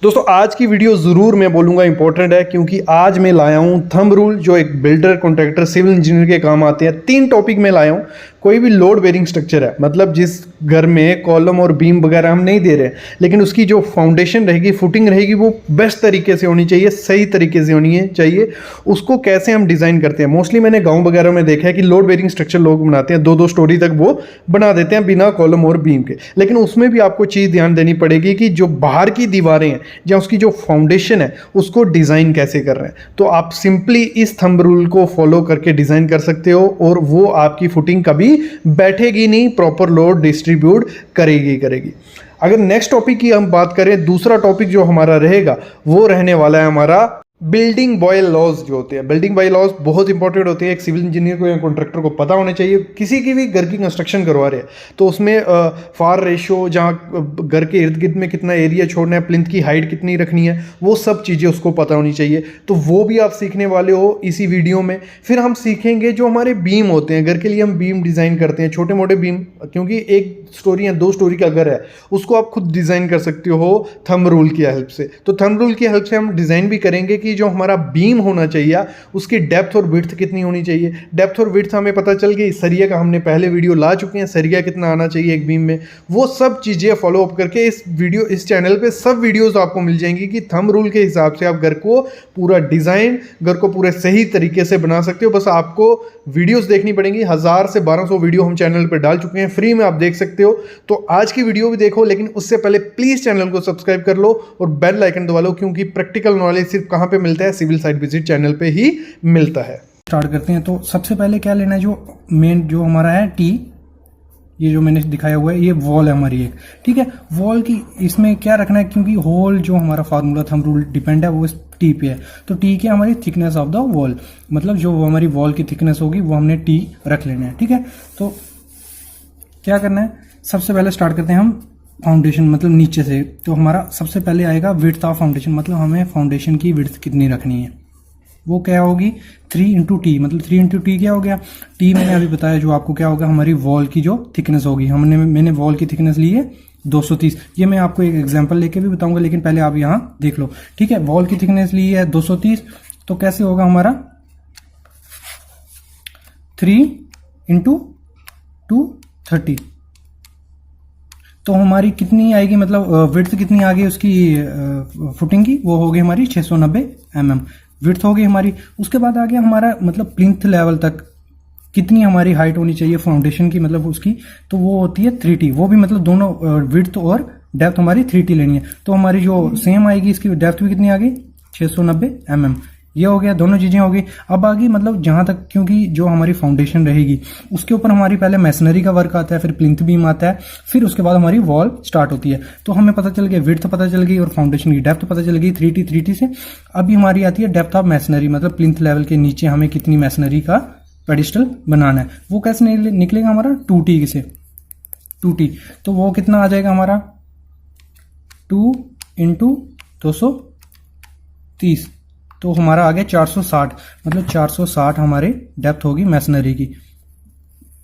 दोस्तों आज की वीडियो ज़रूर मैं बोलूँगा इंपॉर्टेंट है, क्योंकि आज मैं लाया हूँ थंब रूल जो एक बिल्डर, कॉन्ट्रैक्टर, सिविल इंजीनियर के काम आते हैं। 3 टॉपिक में लाया हूँ। कोई भी लोड बेरिंग स्ट्रक्चर है, मतलब जिस घर में कॉलम और बीम वगैरह हम नहीं दे रहे हैं, लेकिन उसकी जो फाउंडेशन रहेगी, फुटिंग रहेगी, वो बेस्ट तरीके से होनी चाहिए, सही तरीके से होनी चाहिए। उसको कैसे हम डिज़ाइन करते हैं, मोस्टली मैंने गाँव वगैरह में देखा है कि लोड बेरिंग स्ट्रक्चर लोग बनाते हैं, 2-2 स्टोरी तक वो बना देते हैं बिना कॉलम और बीम के। लेकिन उसमें भी आपको चीज़ ध्यान देनी पड़ेगी कि जो बाहर की दीवारें हैं या उसकी जो फाउंडेशन है उसको डिज़ाइन कैसे कर रहे हैं। तो आप सिंपली इस थंब रूल को फॉलो करके डिज़ाइन कर सकते हो और वो आपकी फुटिंग कभी बैठेगी नहीं, प्रॉपर लोड डिस्ट्रीब्यूट करेगी। अगर नेक्स्ट टॉपिक की हम बात करें, दूसरा टॉपिक जो हमारा रहेगा वो रहने वाला है हमारा बिल्डिंग बॉय लॉज जो होते हैं। बिल्डिंग बॉय लॉज बहुत इंपॉर्टेंट होते हैं, एक सिविल इंजीनियर को या कॉन्ट्रैक्टर को पता होना चाहिए। किसी की भी घर की कंस्ट्रक्शन करवा रहे हैं तो उसमें फार रेशो, जहाँ घर के इर्द गिर्द में कितना एरिया छोड़ना है, प्लिंथ की हाइट कितनी रखनी है, वो सब चीज़ें उसको पता होनी चाहिए। तो वो भी आप सीखने वाले हो इसी वीडियो में। फिर हम सीखेंगे जो हमारे बीम होते हैं, घर के लिए हम बीम डिज़ाइन करते हैं, छोटे मोटे बीम, क्योंकि 1 स्टोरी या 2 स्टोरी का घर है उसको आप खुद डिज़ाइन कर सकते हो थंब रूल की हेल्प से। तो थंब रूल की हेल्प से हम डिज़ाइन भी करेंगे कि जो हमारा बीम होना चाहिए उसकी डेप्थ और विड्थ कितनी होनी चाहिए। डेप्थ और विड्थ हमें पता चल गई, सरिया का हमने पहले वीडियो ला चुके हैं, सरिया कितना आना चाहिए एक बीम में, वो सब चीज़ें फॉलो अप करके इस चैनल पे सब वीडियोस आपको मिल जाएंगी कि थंब रूल के हिसाब से आप घर को पूरा डिज़ाइन, घर को पूरे सही तरीके से बना सकते हो। बस आपको वीडियोस देखनी पड़ेंगी। 1000 से 1200 वीडियो हम चैनल पर डाल चुके हैं, फ्री में आप देख सकते हो। तो आज की वीडियो भी देखो, लेकिन उससे पहले प्लीज़ चैनल को सब्सक्राइब कर लो और बेल आइकन दबा लो, क्योंकि प्रैक्टिकल नॉलेज सिर्फ कहाँ पे मिलता है, सिविल साइट विजिट चैनल पे ही मिलता है। स्टार्ट करते हैं। तो सबसे पहले क्या लेना है, जो मेन जो हमारा है टी, ये जो मैंने दिखाया हुआ है ये वॉल है हमारी एक, ठीक है। वॉल की इसमें क्या रखना है, क्योंकि होल जो हमारा फार्मूला थंब रूल डिपेंड है वो इस टी पे है। तो टी की हमारी थिकनेस ऑफ द वॉल, मतलब जो हमारी वॉल की थिकनेस होगी वो हमने टी रख लेना है, ठीक है। तो क्या करना है, सबसे पहले स्टार्ट करते हैं हम फाउंडेशन, मतलब नीचे से। तो हमारा सबसे पहले आएगा विड्थ ऑफ फाउंडेशन, मतलब हमें फाउंडेशन की विड्थ कितनी रखनी है, वो क्या होगी 3 × T, मतलब 3 × T क्या हो गया, T मैंने अभी बताया जो आपको क्या होगा, हमारी वॉल की जो थिकनेस होगी। मैंने वॉल की थिकनेस ली है 230। ये मैं आपको एक एग्जांपल लेके भी बताऊंगा, लेकिन पहले आप यहाँ देख लो, ठीक है। वॉल की थिकनेस ली है 230, तो कैसे होगा हमारा 3 × 230, तो हमारी कितनी आएगी, मतलब विड्थ कितनी आ गई उसकी फुटिंग की, वो होगी हमारी 690 mm विड्थ होगी हमारी। उसके बाद आ गया हमारा मतलब प्लिंथ लेवल तक कितनी हमारी हाइट होनी चाहिए फाउंडेशन की, मतलब उसकी, तो वो होती है 3T। वो भी मतलब दोनों विड्थ और डेप्थ हमारी 3T लेनी है। तो हमारी जो सेम आएगी, इसकी डेप्थ भी कितनी आ गई 690 mm। ये हो गया, दोनों चीजें हो गई। अब आ गई मतलब जहां तक, क्योंकि जो हमारी फाउंडेशन रहेगी उसके ऊपर हमारी पहले मैसनरी का वर्क आता है, फिर प्लिंथ बीम आता है, फिर उसके बाद हमारी वॉल स्टार्ट होती है। तो हमें पता चल गया, विड्थ पता चल गई और फाउंडेशन की डेप्थ पता चल गई 3T से। अभी हमारी आती है डेप्थ ऑफ मैसनरी, मतलब प्लिंथ लेवल के नीचे हमें कितनी मैसनरी का पेडिस्टल बनाना है। वो कैसे निकलेगा हमारा 2T से 2T, तो वो कितना आ जाएगा हमारा 2 × 230, तो हमारा आ गया 460, मतलब 460 हमारे डेप्थ होगी मैसनरी की।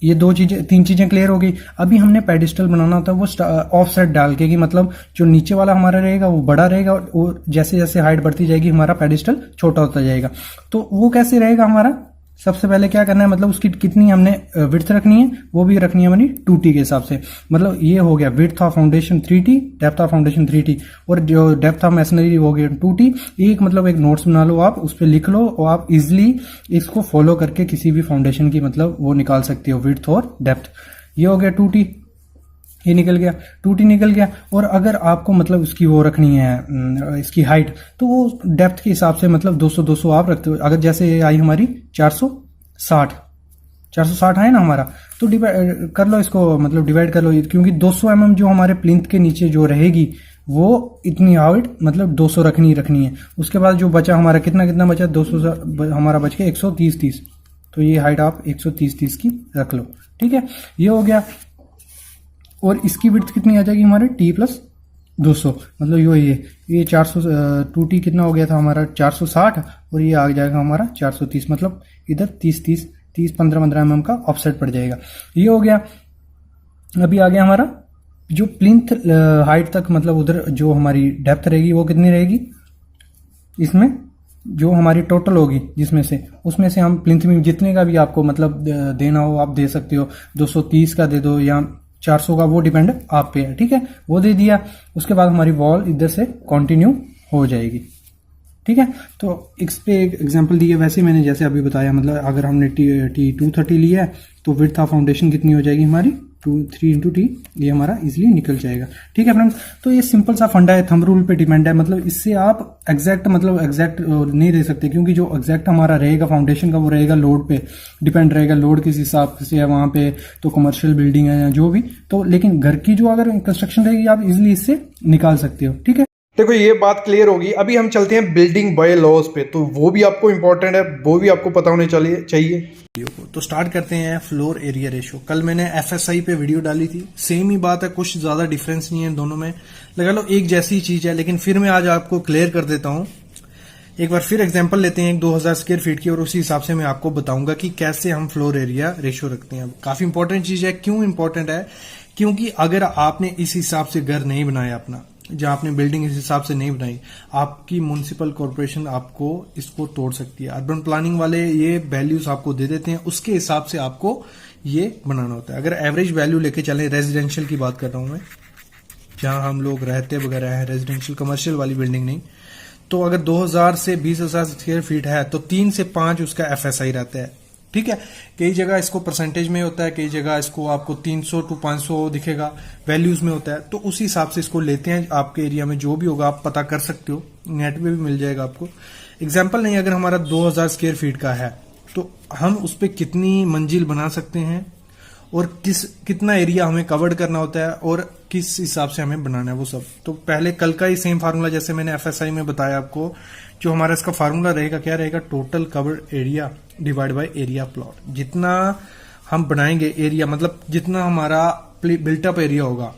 ये 3 चीजें क्लियर हो गई। अभी हमने पेडिस्टल बनाना होता है वो ऑफ साइड डाल के, कि मतलब जो नीचे वाला हमारा रहेगा वो बड़ा रहेगा और जैसे जैसे हाइट बढ़ती जाएगी हमारा पेडिस्टल छोटा होता जाएगा। तो वो कैसे रहेगा हमारा, सबसे पहले क्या करना है, मतलब उसकी कितनी हमने विड्थ रखनी है, वो भी रखनी है हमारी 2T के हिसाब से। मतलब ये हो गया width of foundation 3T, depth of foundation 3T, और जो डेप्थ ऑफ मैसनरी हो गया 2T। एक मतलब एक नोट्स बना लो आप, उस पर लिख लो और आप इजिली इसको फॉलो करके किसी भी फाउंडेशन की मतलब वो निकाल सकते हो, विड्थ और डेप्थ। ये हो गया 2T, ये निकल गया 2T निकल गया। और अगर आपको मतलब उसकी वो रखनी है इसकी हाइट, तो वो डेप्थ के हिसाब से मतलब 200 आप रखते हो। अगर जैसे ये आई हमारी 460 है ना हमारा, तो डिवाइड कर लो इसको, मतलब डिवाइड कर लो, क्योंकि 200 mm जो हमारे प्लिंथ के नीचे जो रहेगी वो इतनी हाइट मतलब 200 रखनी है। उसके बाद जो बचा हमारा कितना बचा 200 हमारा बच गया 130, तो ये हाइट आप 130 की रख लो, ठीक है। ये हो गया। और इसकी विड्थ कितनी आ जाएगी हमारे T + 200, मतलब ये 400 2T कितना हो गया था हमारा 460, और ये आ जाएगा हमारा 430, मतलब इधर 30 15 mm का ऑफसेट पड़ जाएगा। ये हो गया। अभी आ गया हमारा जो प्लिंथ हाइट तक मतलब उधर जो हमारी डेप्थ रहेगी वो कितनी रहेगी, इसमें जो हमारी टोटल होगी जिसमें से उसमें से हम प्लिंथ में जितने का भी आपको मतलब देना हो आप दे सकते हो, 230 का दे दो या 400 का, वो डिपेंड आप पे है, ठीक है। वो दे दिया, उसके बाद हमारी वॉल इधर से कंटिन्यू हो जाएगी, ठीक है। तो इस पे एक एग्जांपल दिया, वैसे मैंने जैसे अभी बताया, मतलब अगर हमने टी 230 लिया है तो विड्थ ऑफ फाउंडेशन कितनी हो जाएगी हमारी 3 इंटू टी, ये हमारा इजीली निकल जाएगा, ठीक है फ्रेंड्स। तो ये सिंपल सा फंडा है, थंब रूल पे डिपेंड है, मतलब इससे आप एग्जैक्ट मतलब एग्जैक्ट नहीं दे सकते, क्योंकि जो एग्जैक्ट हमारा रहेगा फाउंडेशन का वो रहेगा लोड पे डिपेंड रहेगा, लोड किस हिसाब से है वहां पे, तो कमर्शियल बिल्डिंग है या जो भी, तो लेकिन घर की जो अगर कंस्ट्रक्शन रहेगी आप इजिली इससे निकाल सकते हो, ठीक है। देखो ये बात क्लियर होगी। अभी हम चलते हैं बिल्डिंग बाय लॉज पे, तो वो भी आपको इंपॉर्टेंट है, वो भी आपको पता होने चाहिए। तो स्टार्ट करते हैं फ्लोर एरिया रेशो। कल मैंने एफएसआई पे वीडियो डाली थी, सेम ही बात है, कुछ ज्यादा डिफरेंस नहीं है दोनों में, लगा लो एक जैसी चीज है, लेकिन फिर मैं आज आपको क्लियर कर देता हूं। एक बार फिर एग्जांपल लेते हैं एक 2000 स्क्वायर फीट की, और उसी हिसाब से मैं आपको बताऊंगा कि कैसे हम फ्लोर एरिया रेशो रखते हैं। काफी इंपॉर्टेंट चीज है। क्यों इंपॉर्टेंट है? क्योंकि अगर आपने इस हिसाब से घर नहीं बनाया अपना, जहां आपने बिल्डिंग इस हिसाब से नहीं बनाई, आपकी म्युनिसिपल कॉर्पोरेशन आपको इसको तोड़ सकती है। अर्बन प्लानिंग वाले ये वैल्यूज आपको दे देते हैं, उसके हिसाब से आपको ये बनाना होता है। अगर एवरेज वैल्यू लेके चले, रेजिडेंशियल की बात कर रहा हूं मैं, जहां हम लोग रहते वगैरह है, रेजिडेंशियल कमर्शियल वाली बिल्डिंग नहीं, तो अगर 2000 से 20,000 स्क्वायर फीट है तो 3 से 5 उसका एफएसआई रहता है, ठीक है। कई जगह इसको परसेंटेज में होता है, कई जगह इसको आपको 300 टू 500 दिखेगा, वैल्यूज में होता है, तो उसी हिसाब से इसको लेते हैं। आपके एरिया में जो भी होगा आप पता कर सकते हो, नेट पे भी मिल जाएगा आपको। एग्जाम्पल नहीं, अगर हमारा 2000 स्क्वायर फीट का है तो हम उस पर कितनी मंजिल बना सकते हैं और कितना एरिया हमें कवर्ड करना होता है और किस हिसाब से हमें बनाना है वो सब। तो पहले कल का ही सेम फार्मूला जैसे मैंने एफएसआई में बताया आपको, जो हमारा इसका फार्मूला रहेगा क्या रहेगा, total covered area divide by area plot. जितना हम बनाएंगे एरिया, मतलब जितना हमारा बिल्टअप एरिया होगा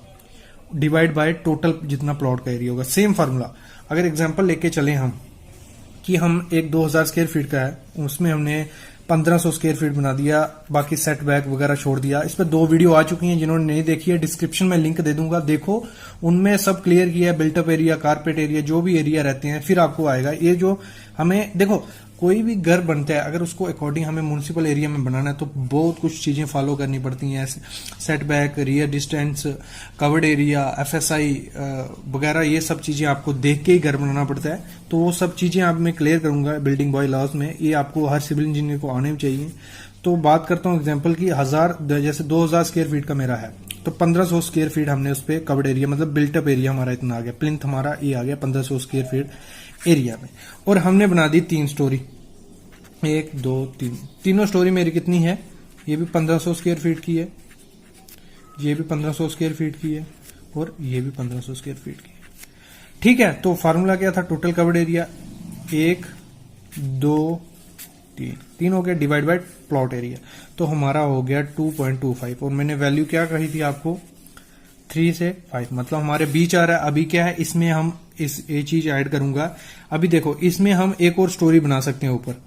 डिवाइड बाय टोटल जितना प्लॉट का एरिया होगा, सेम फार्मूला। अगर एग्जांपल लेके चले हम कि हम एक 2000 स्क्वायर फीट का है, उसमें हमने 1500 स्क्वायर फीट बना दिया, बाकी सेट बैक वगैरह छोड़ दिया। इस पर 2 वीडियो आ चुकी हैं, जिन्होंने नहीं देखी है डिस्क्रिप्शन में लिंक दे दूंगा, देखो, उनमें सब क्लियर किया है। बिल्टअप एरिया, कारपेट एरिया, जो भी एरिया रहते हैं, फिर आपको आएगा ये जो हमें, देखो कोई भी घर बनता है अगर उसको अकॉर्डिंग हमें म्युनिसिपल एरिया में बनाना है तो बहुत कुछ चीजें फॉलो करनी पड़ती हैं, set back, rear distance, covered area, FSI वगैरह, ये सब चीजें आपको देख के ही घर बनाना पड़ता है। तो वो सब चीजें आप मैं क्लियर करूंगा बिल्डिंग बॉय लॉज में, ये आपको हर सिविल इंजीनियर को आने चाहिए। तो बात करता हूँ एग्जाम्पल की, जैसे 2000 स्क्वायर फीट का मेरा है तो 1500 स्क्वायर फीट हमने उस पर कवर्ड एरिया, मतलब बिल्टअप एरिया हमारा इतना आ गया, प्लिंथ हमारा ये आ गया 1500 स्क्वायर फीट एरिया में, और हमने बना दी 3 स्टोरी, 1 2 3, तीनों स्टोरी मेरी कितनी है, ये भी 1500 स्क्वायर फीट की है, ये भी 1500 स्क्वायर फीट की है, और ये भी 1500 स्क्वायर फीट की है, ठीक है। तो फार्मूला क्या था, टोटल कवर्ड एरिया 1 2 3, 3 हो गया डिवाइड बाय प्लॉट एरिया, तो हमारा हो गया 2.25, और मैंने वैल्यू क्या कही थी आपको, 3 से 5, मतलब हमारे बीच आ रहा है। अभी क्या है, इसमें हम ये चीज ऐड करूंगा। अभी देखो इसमें हम एक और स्टोरी बना सकते हैं ऊपर,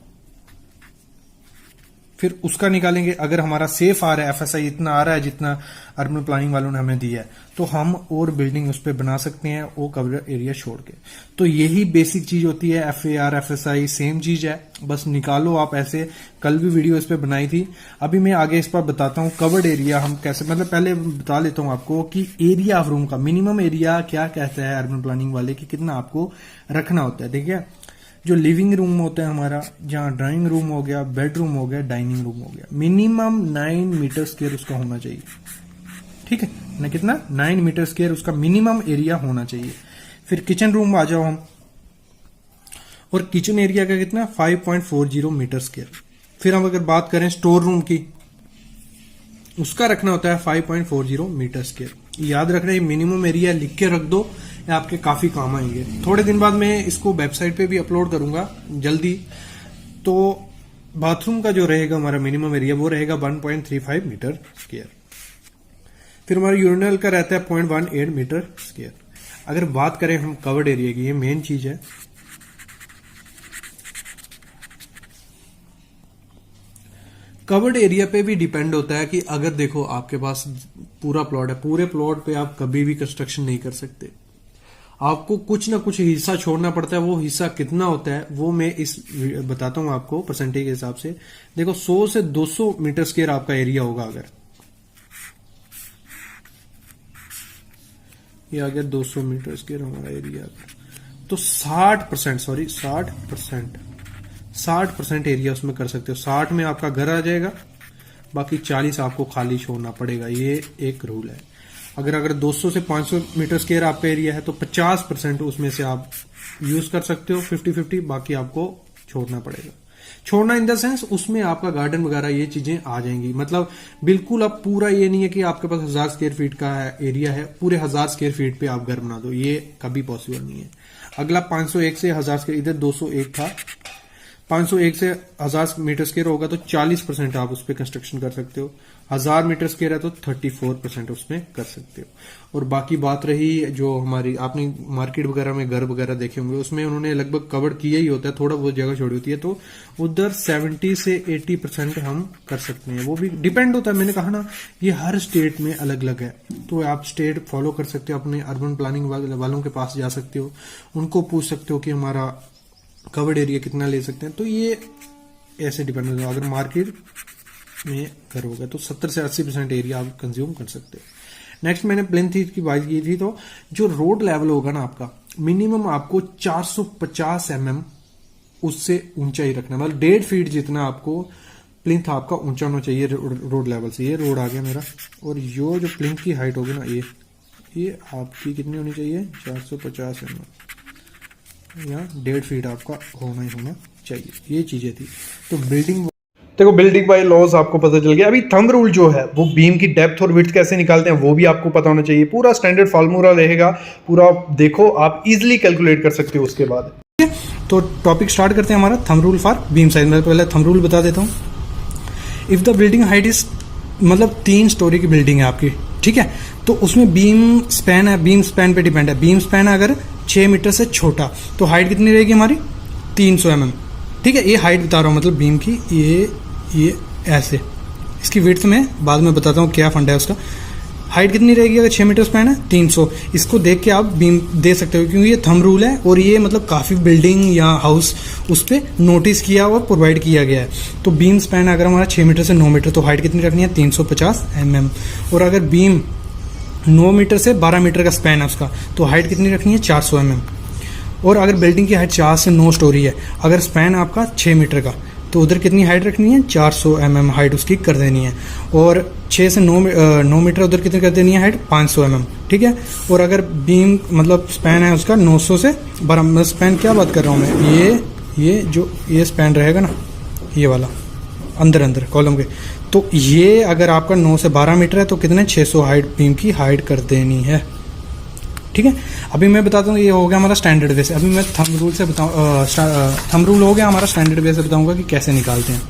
फिर उसका निकालेंगे। अगर हमारा सेफ आ रहा है, एफएसआई इतना आ रहा है जितना अर्बन प्लानिंग वालों ने हमें दिया है, तो हम और बिल्डिंग उस पर बना सकते हैं वो कवर एरिया छोड़ के। तो यही बेसिक चीज होती है, एफएआर एफएसआई सेम चीज है, बस निकालो आप ऐसे। कल भी वीडियो इस पर बनाई थी, अभी मैं आगे इस पर बताता हूँ कवर्ड एरिया हम कैसे, मतलब पहले बता लेता हूँ आपको कि एरिया ऑफ रूम का मिनिमम एरिया क्या कहता है अर्बन प्लानिंग वाले, कि कितना आपको रखना होता है। देखिए जो लिविंग रूम होता है हमारा, जहाँ ड्राइंग रूम हो गया, बेडरूम हो गया, डाइनिंग रूम हो गया, मिनिमम 9 मीटर स्क्वायर उसका होना चाहिए, ठीक है ना, कितना 9 मीटर स्क्वायर उसका मिनिमम एरिया होना चाहिए। फिर किचन रूम आ जाओ हम, और किचन एरिया का कितना 5.40 मीटर स्क्वायर। फिर हम अगर बात करें स्टोर रूम की, उसका रखना होता है 5.40 मीटर स्क्वायर। याद रखना, ये मिनिमम एरिया लिख के रख दो, ये आपके काफी काम आएंगे। थोड़े दिन बाद मैं इसको वेबसाइट पे भी अपलोड करूंगा जल्दी। तो बाथरूम का जो रहेगा हमारा मिनिमम एरिया वो रहेगा 1.35 मीटर स्क्वायर। फिर हमारा यूरिनल का रहता है 0.18 मीटर स्क्वायर। अगर बात करें हम कवर्ड एरिया की, ये मेन चीज है, कवर्ड एरिया पे भी डिपेंड होता है कि अगर देखो आपके पास पूरा प्लॉट है, पूरे प्लॉट पे आप कभी भी कंस्ट्रक्शन नहीं कर सकते, आपको कुछ ना कुछ हिस्सा छोड़ना पड़ता है। वो हिस्सा कितना होता है वो मैं इस बताता हूं आपको परसेंटेज के हिसाब से। देखो 100 से 200 मीटर स्क्वायर आपका एरिया होगा, अगर ये आ गया 200 मीटर स्क्वायर हमारा एरिया, तो 60% एरिया उसमें कर सकते हो। 60 में आपका घर आ जाएगा, बाकी 40 आपको खाली छोड़ना पड़ेगा। ये एक रूल है। अगर 200 से 500 मीटर स्क्वायर आपका एरिया है तो 50% उसमें से आप यूज कर सकते हो, 50-50 बाकी आपको छोड़ना पड़ेगा। छोड़ना इन द सेंस उसमें आपका गार्डन वगैरह ये चीजें आ जाएंगी। मतलब बिल्कुल अब पूरा ये नहीं है कि आपके पास 1000 स्क्वायर फीट का एरिया है, पूरे 1000 स्क्वायर फीट पे आप घर बना दो, ये कभी पॉसिबल नहीं है। अगला 501 से 1000 स्क्वायर, इधर 201 था, 501 से 1000 मीटर स्क्वायर होगा तो 40% आप उस पर कंस्ट्रक्शन कर सकते हो। 1000 मीटर स्क्वायर है तो 34% उसमें कर सकते हो। और बाकी बात रही जो हमारी, आपने मार्केट वगैरह में घर वगैरह देखे होंगे, उसमें उन्होंने लगभग कवर किया ही होता है, थोड़ा बहुत जगह छोड़ी होती है, तो उधर 70 से 80% हम कर सकते हैं। वो भी डिपेंड होता है, मैंने कहा ना ये हर स्टेट में अलग अलग है, तो आप स्टेट फॉलो कर सकते हो। अपने अर्बन प्लानिंग वालों के पास जा सकते हो, उनको पूछ सकते हो कि हमारा कवर्ड एरिया कितना ले सकते हैं। तो ये ऐसे डिपेंड होता है। अगर मार्केट में घर होगा तो 70 से 80% एरिया आप कंज्यूम कर सकते हो। नेक्स्ट मैंने प्लेंथ की बात की थी, तो जो रोड लेवल होगा ना आपका, मिनिमम आपको 450 mm उससे ऊंचा ही रखना, मतलब 1.5 फीट जितना आपको प्लिंथ आपका ऊंचा होना चाहिए रोड लेवल से। ये रोड आ गया मेरा, और यो जो प्लिंथ की हाइट होगी ना, ये आपकी कितनी होनी चाहिए, 450 mm या 1.5 फीट आपका होना ही होना चाहिए। ये चीजें थी। तो बिल्डिंग, देखो बिल्डिंग बाय लॉज आपको पता चल गया। अभी थंब रूल जो है वो बीम की डेप्थ और विड्थ कैसे निकालते हैं वो भी आपको पता होना चाहिए। पूरा स्टैंडर्ड फार्मूला रहेगा, पूरा देखो आप इजीली कैलकुलेट कर सकते हो उसके बाद। तो टॉपिक स्टार्ट करते हैं हमारा thumb rule for beam size. मैं पहले थंब रूल बता देता हूँ। If the building height is, मतलब 3 स्टोरी की बिल्डिंग है आपकी, ठीक है, तो उसमें बीम स्पैन है, बीम स्पैन पे डिपेंड है। बीम स्पैन अगर 6 मीटर से छोटा तो हाइट कितनी रहेगी हमारी, 300 mm, ठीक है। ये हाइट बता रहा हूँ, मतलब बीम की, ये ऐसे। इसकी विड्थ में बाद में बताता हूँ क्या फंडा है उसका। हाइट कितनी रहेगी अगर 6 मीटर स्पैन है, 300। इसको देख के आप बीम दे सकते हो, क्योंकि ये थंब रूल है और ये मतलब काफ़ी बिल्डिंग या हाउस उस पर नोटिस किया और प्रोवाइड किया गया है। तो बीम स्पैन अगर हमारा 6 मीटर से 9 मीटर तो हाइट कितनी रखनी है, 350 mm। और अगर बीम 9 मीटर से 12 मीटर का स्पैन है उसका, तो हाइट कितनी रखनी है, 400 mm। और अगर बिल्डिंग की हाइट 4 से 9 स्टोरी है, अगर स्पैन आपका 6 मीटर का, तो उधर कितनी हाइट रखनी है, 400 mm हाइट उसकी कर देनी है। और 6 से 9 मीटर उधर कितनी कर देनी है हाइट, 500 mm, ठीक है। और अगर बीम मतलब स्पैन है उसका 900 से 12, स्पैन क्या बात कर रहा हूँ मैं, ये जो ये स्पैन रहेगा ना, ये वाला अंदर कॉलम के, तो ये अगर आपका 9 से 12 मीटर है तो कितने 600 हाइट बीम की हाइट कर देनी है, ठीक है। अभी मैं बताता हूँ, ये हो गया हमारा स्टैंडर्ड वे से। अभी मैं थंब रूल से बताऊँ, थंब रूल हो गया हमारा, स्टैंडर्ड वे से बताऊंगा कि कैसे निकालते हैं।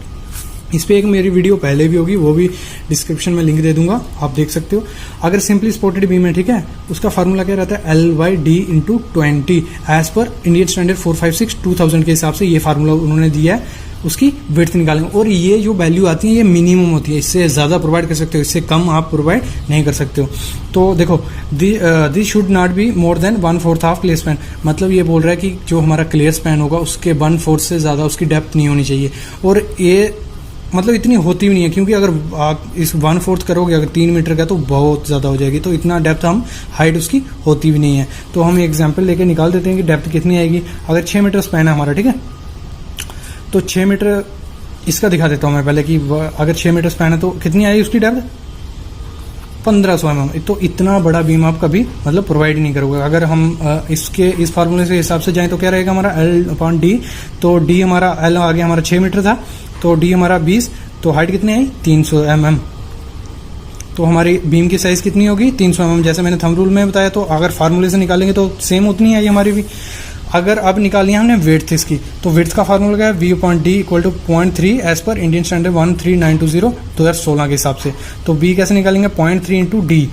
इस पर एक मेरी वीडियो पहले भी होगी, वो भी डिस्क्रिप्शन में लिंक दे दूंगा, आप देख सकते हो। अगर सिंपली स्पोर्टेड बीम है, ठीक है, उसका फार्मूला क्या रहता है, L/D/20 एज पर इंडियन स्टैंडर्ड 456/2000 के हिसाब से ये फार्मूला उन्होंने दिया है। उसकी विड्थ निकालेंगे, और ये जो वैल्यू आती है ये मिनिमम होती है, इससे ज़्यादा प्रोवाइड कर सकते हो, इससे कम आप प्रोवाइड नहीं कर सकते हो। तो देखो, this should not be more than 1/4 of clear span, मतलब ये बोल रहा है कि जो हमारा क्लियर स्पैन होगा उसके 1/4 से ज़्यादा उसकी डेप्थ नहीं होनी चाहिए। और ये मतलब इतनी होती भी नहीं है, क्योंकि अगर आप इस 1/4 करोगे अगर 3 मीटर का तो बहुत ज़्यादा हो जाएगी, तो इतना डेप्थ हम हाइट उसकी होती भी नहीं है। तो हम एग्जाम्पल लेके निकाल देते हैं कि डेप्थ कितनी आएगी। अगर 6 मीटर स्पैन है हमारा, ठीक है, तो 6 मीटर इसका दिखा देता हूँ मैं पहले कि अगर 6 मीटर स्पैन है तो कितनी आई उसकी डेप्थ, 1500 mm। तो इतना बड़ा बीम आप कभी मतलब प्रोवाइड नहीं करोगे। अगर हम इस फार्मूले से हिसाब से जाएं तो क्या रहेगा हमारा L/D, तो D हमारा L आ गया हमारा 6 मीटर था, तो D हमारा 20, तो हाइट कितनी आई 300 mm। तो हमारी बीम की साइज कितनी होगी 300 mm, जैसे मैंने थंब रूल में बताया। तो अगर फार्मूले से निकालेंगे तो सेम उतनी आई हमारी भी। अगर अब निकाली है हमने विड्थ इसकी, तो विड्थ का फार्मूला क्या है, V upon D equal to 0.3 as पर इंडियन स्टैंडर्ड 13920 2016 के हिसाब से। तो B कैसे निकालेंगे, 0.3 इंटू डी,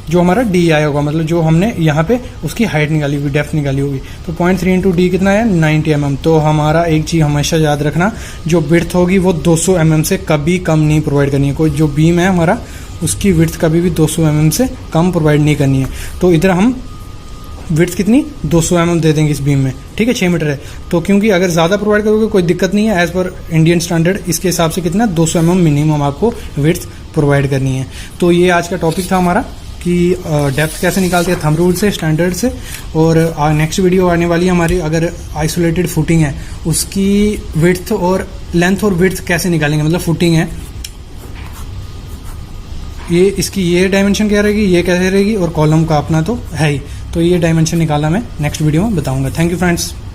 जो हमारा D आया होगा, मतलब जो हमने यहाँ पे उसकी हाइट निकाली होगी, डेप्थ निकाली होगी। तो 0.3 इंटू डी कितना है, 90 mm। तो हमारा एक चीज़ हमेशा याद रखना, जो विड्थ होगी वो 200 mm से कभी कम नहीं प्रोवाइड करनी है। कोई जो बीम है हमारा, उसकी विड्थ कभी भी 200 mm से कम प्रोवाइड नहीं करनी है। तो इधर हम विड्थ कितनी 200 mm दे देंगे इस बीम में, ठीक है, 6 मीटर है। तो क्योंकि अगर ज़्यादा प्रोवाइड करोगे कोई दिक्कत नहीं है, एज पर इंडियन स्टैंडर्ड इसके हिसाब से कितना 200 mm मिनिमम आपको विड्थ प्रोवाइड करनी है। तो ये आज का टॉपिक था हमारा कि डेप्थ कैसे निकालते हैं थंब रूल से, स्टैंडर्ड से। और नेक्स्ट वीडियो आने वाली है हमारी, अगर आइसोलेटेड फुटिंग है उसकी विड्थ और लेंथ और विड्थ कैसे निकालेंगे, मतलब फुटिंग है ये, इसकी ये डायमेंशन क्या रहेगी, ये कैसे रहेगी, और कॉलम का अपना तो है ही। तो ये डायमेंशन निकाला मैं नेक्स्ट वीडियो में बताऊंगा। Thank you friends.